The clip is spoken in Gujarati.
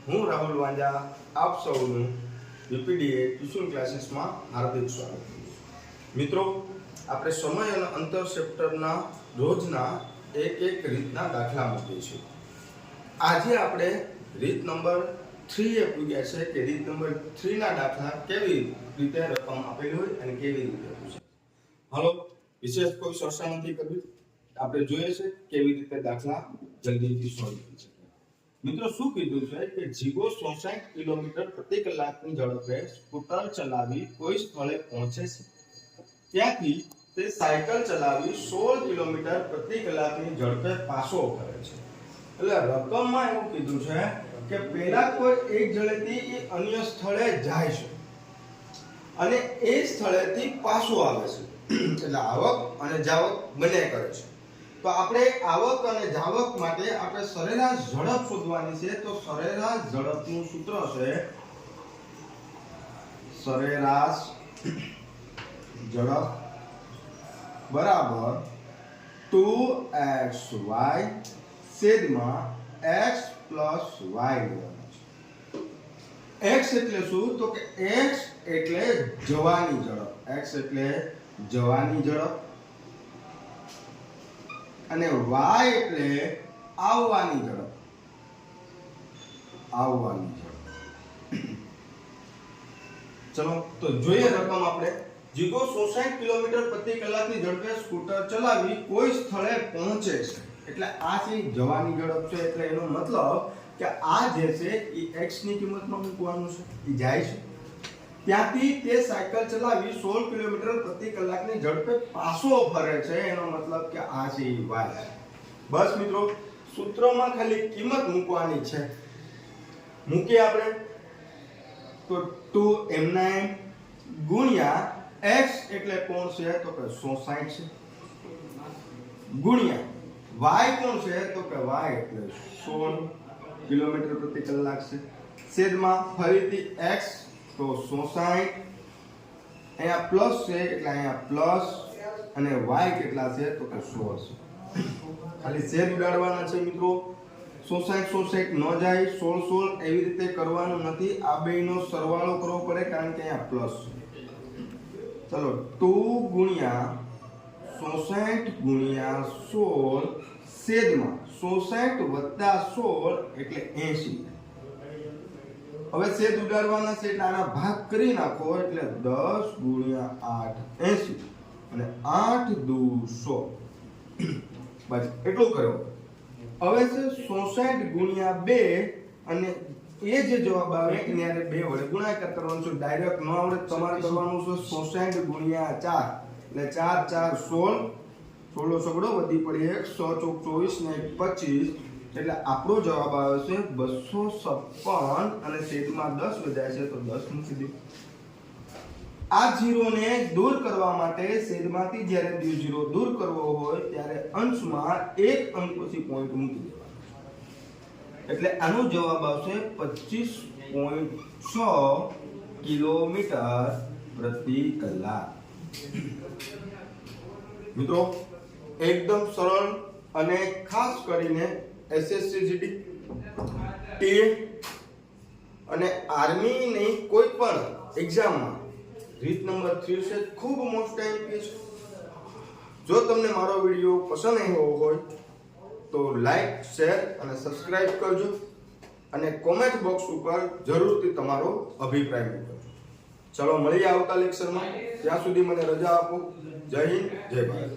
હું રાહુલ વાંજા આપ સૌનું યુપીડીએ ટ્યુશન ક્લાસીસમાં હાર્દિક સ્વાગત કરું છું. મિત્રો, આપણે સમય અને અંતર ચેપ્ટરના રોજના એક રીતના દાખલા મૂકીએ છીએ. આજે આપણે રીત નંબર 3 એ પૂછ્યા છે કે રીત નંબર 3 ના દાખલા કેવી રીતે રકમ આપેલી હોય અને કેવી રીતે પૂછે. હાલો, વિશેષ કોઈ ચર્ચા નથી કરવી. આપણે જોઈએ છે કેવી રીતે દાખલા જલ્દીથી સોલ્વ કરી શકાય. મિત્રો, શું કીધું છે કે જીગો 66 કિલોમીટર પ્રતિ કલાકની ઝડપે સ્કૂટર ચલાવી કોઈ સ્થળે પહોંચે છે. ત્યાંથી તે સાયકલ ચલાવી 16 કિલોમીટર પ્રતિ કલાકની ઝડપે પાછો ફરે છે. એટલે રકમમાં એવું કીધું છે કે પહેલા કોઈ એક જગ્યાએથી એ અન્ય સ્થળે જાય છે અને એ સ્થળેથી પાછો આવે છે. એટલે આવક અને જાવક બંને કરે છે. તો આપણે આવક અને જાવક માટે આપણે સરેરાશ ઝડપ શોધવાની છે. તો સરેરાશ ઝડપનું સૂત્ર છે સરેરાશ ઝડપ બરાબર 2xy છેદમાં x plus y લેવાનું છે. x એટલે શું? તો કે x એટલે જવાની ઝડપ, x એટલે જવાની ઝડપ અને y એટલે આવવાની ઝડપ, આવવાની ઝડપ. ચલો તો જોઈએ રકમ આપણે. જીગો 66 કિલોમીટર પ્રતિ કલાકની ઝડપે સ્કૂટર ચલાવી કોઈ સ્થળે પહોંચે છે. એટલે આ છે જવાની ઝડપ છે. એટલે એનો મતલબ કે આ જે છે એ x ની કિંમતમાં મૂકવાનું છે. એ જાય છે. ત્યાંથી તે સાયકલ ચલાવી 16 કિલોમીટર પ્રતિ કલાકની ઝડપે પાછો ફરે છે. એનો મતલબ કે આ છે y. બસ મિત્રો, સૂત્રમાં ખાલી કિંમત મૂકવાની છે. મૂકીએ આપણે. તો 2m9 ગુણ્યા x એટલે કોણ છે? તો કે 66 છે. ગુણ્યા y કોણ છે? તો કે y એટલે 16 કિલોમીટર પ્રતિ કલાક છે. છેદમાં ફરીથી x તો 66 અહીંયા પ્લસ છે એટલે અહીંયા પ્લસ અને y કેટલા છે? તો કે 16 છે. ખાલી છેદ ઉડાડવાના છે મિત્રો. 66 ન જાય, 16 એવી રીતે કરવાનું નથી. આ બેયનો સરવાળો કરવો પડે કારણ કે અહીંયા પ્લસ છે. ચલો 2 ગુણ્યા 66 ગુણ્યા 16 છેદમાં 66 વત્તા 16 એટલે 80. હવે છેદ ઉડાડવાના છે એટલે આના ભાગ કરી નાખો એટલે 10 ગુણ્યા 8 80 અને 8 દુ 100. બસ એટલું કરો. હવે છે 66 ગુણ્યા 2 અને એ જે જવાબ આવે એને 2 વડે ગુણાકાર કરવાનો છે. ડાયરેક્ટ ન આવડે તમારે કરવાનું છે 66 ગુણ્યા 4 એટલે 4 4 16 સગડો વધી પડી 1 100 24 ને 25 એટલે આપણો જવાબ આવે છે 256 અને છેદમાં 10 વધારે છે તો 10 મૂકી દો. આ 0 ને દૂર કરવા માટે છેદમાંથી જ્યારે 0 દૂર કરવો હોય ત્યારે અંશમાં એક અંક પછી પોઈન્ટ મૂકી દેવાનો. એટલે આનો જવાબ આવશે 25.6 કિલોમીટર પ્રતિ કલાક. મિત્રો, એકદમ સરળ અને ખાસ કરીને એસએસસી જીડી ટીએ અને આર્મીની કોઈ પણ એક્ઝામમાં રીત નંબર 3 છે ખૂબ મોસ્ટ એમપી છે. જો તમને મારો વિડિયો પસંદ આવ્યો હોય તો લાઈક, શેર અને સબસ્ક્રાઇબ કરજો અને કોમેન્ટ બોક્સ ઉપર જરૂરથી તમારો અભિપ્રાય મૂકજો. ચલો મળીએ આવતા લેક્ચરમાં. ત્યાં સુધી મને રજા આપો. જય હિન્દ, જય ભારત.